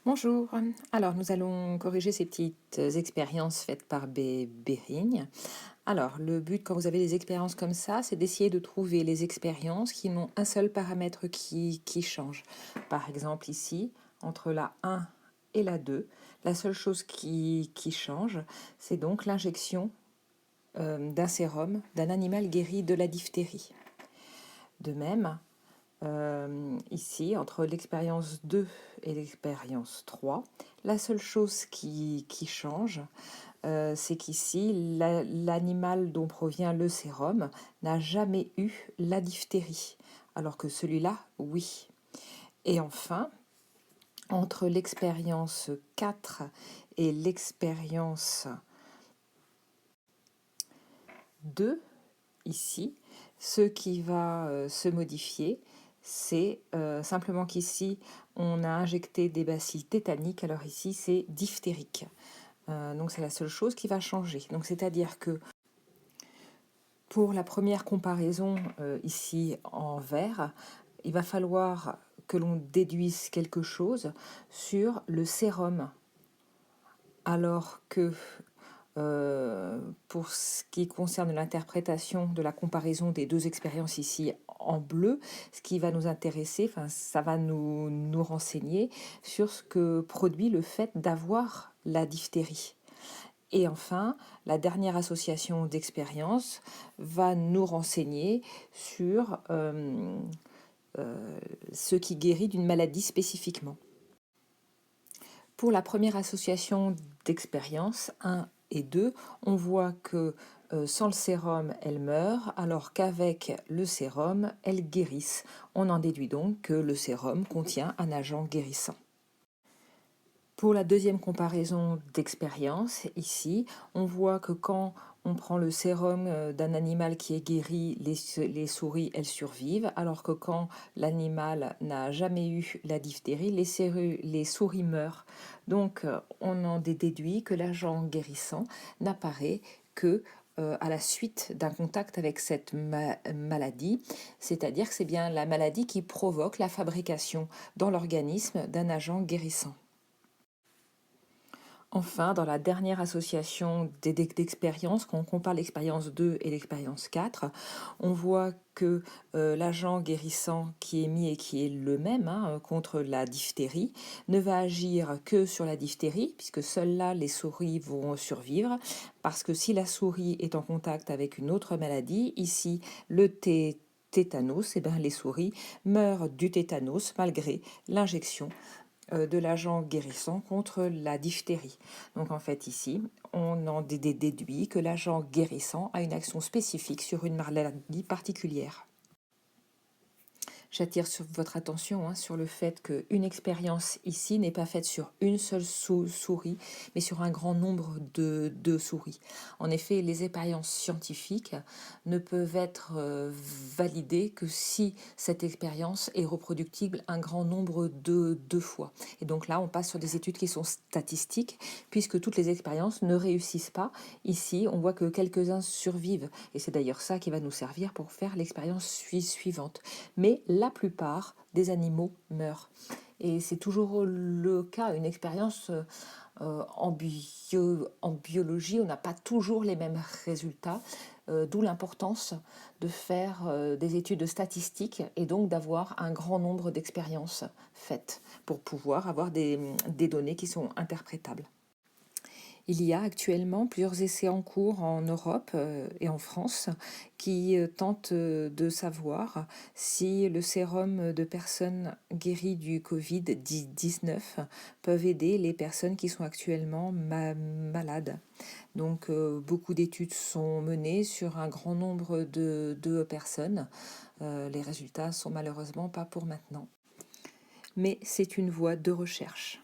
Bonjour. Alors, nous allons corriger ces petites expériences faites par Bérigne. Alors, le but quand vous avez des expériences comme ça, c'est d'essayer de trouver les expériences qui n'ont un seul paramètre qui change. Par exemple, ici, entre la 1 et la 2, la seule chose qui change, c'est donc l'injection d'un sérum d'un animal guéri de la diphtérie. De même, ici, entre l'expérience 2 et l'expérience 3, la seule chose qui change, c'est qu'ici, l'animal dont provient le sérum n'a jamais eu la diphtérie, alors que celui-là, oui. Et enfin, entre l'expérience 4 et l'expérience 2, ici, ce qui va se modifier, c'est simplement qu'ici, on a injecté des bacilles tétaniques, alors ici, c'est diphtérique. Donc c'est la seule chose qui va changer. Donc c'est-à-dire que pour la première comparaison ici en vert, il va falloir que l'on déduise quelque chose sur le sérum, alors que pour ce qui concerne l'interprétation de la comparaison des deux expériences ici en bleu, ce qui va nous intéresser, enfin, ça va nous renseigner sur ce que produit le fait d'avoir la diphtérie. Et enfin, la dernière association d'expériences va nous renseigner sur ce qui guérit d'une maladie spécifiquement. Pour la première association d'expériences 1 et 2, on voit que sans le sérum, elles meurent, alors qu'avec le sérum, elles guérissent. On en déduit donc que le sérum contient un agent guérissant. Pour la deuxième comparaison d'expérience, ici, on voit que quand on prend le sérum d'un animal qui est guéri, les souris, elles survivent, alors que quand l'animal n'a jamais eu la diphtérie, les souris meurent. Donc, on en déduit que l'agent guérissant n'apparaît que à la suite d'un contact avec cette maladie, c'est-à-dire que c'est bien la maladie qui provoque la fabrication dans l'organisme d'un agent guérissant. Enfin, dans la dernière association d'expériences, quand on compare l'expérience 2 et l'expérience 4, on voit que l'agent guérissant qui est mis et qui est le même contre la diphtérie ne va agir que sur la diphtérie, puisque seules là les souris vont survivre, parce que si la souris est en contact avec une autre maladie, ici le tétanos, et bien les souris meurent du tétanos malgré l'injection de l'agent guérissant contre la diphtérie. Donc en fait ici, on en déduit que l'agent guérissant a une action spécifique sur une maladie particulière. J'attire votre attention sur le fait qu'une expérience ici n'est pas faite sur une seule souris, mais sur un grand nombre de souris. En effet, les expériences scientifiques ne peuvent être validées que si cette expérience est reproductible un grand nombre de fois. Et donc là, on passe sur des études qui sont statistiques, puisque toutes les expériences ne réussissent pas. Ici, on voit que quelques-uns survivent. Et c'est d'ailleurs ça qui va nous servir pour faire l'expérience suivante. Mais la plupart des animaux meurent. Et c'est toujours le cas, une expérience en biologie, on n'a pas toujours les mêmes résultats, d'où l'importance de faire des études statistiques et donc d'avoir un grand nombre d'expériences faites pour pouvoir avoir des données qui sont interprétables. Il y a actuellement plusieurs essais en cours en Europe et en France qui tentent de savoir si le sérum de personnes guéries du Covid-19 peuvent aider les personnes qui sont actuellement malades. Donc beaucoup d'études sont menées sur un grand nombre de personnes. Les résultats sont malheureusement pas pour maintenant. Mais c'est une voie de recherche.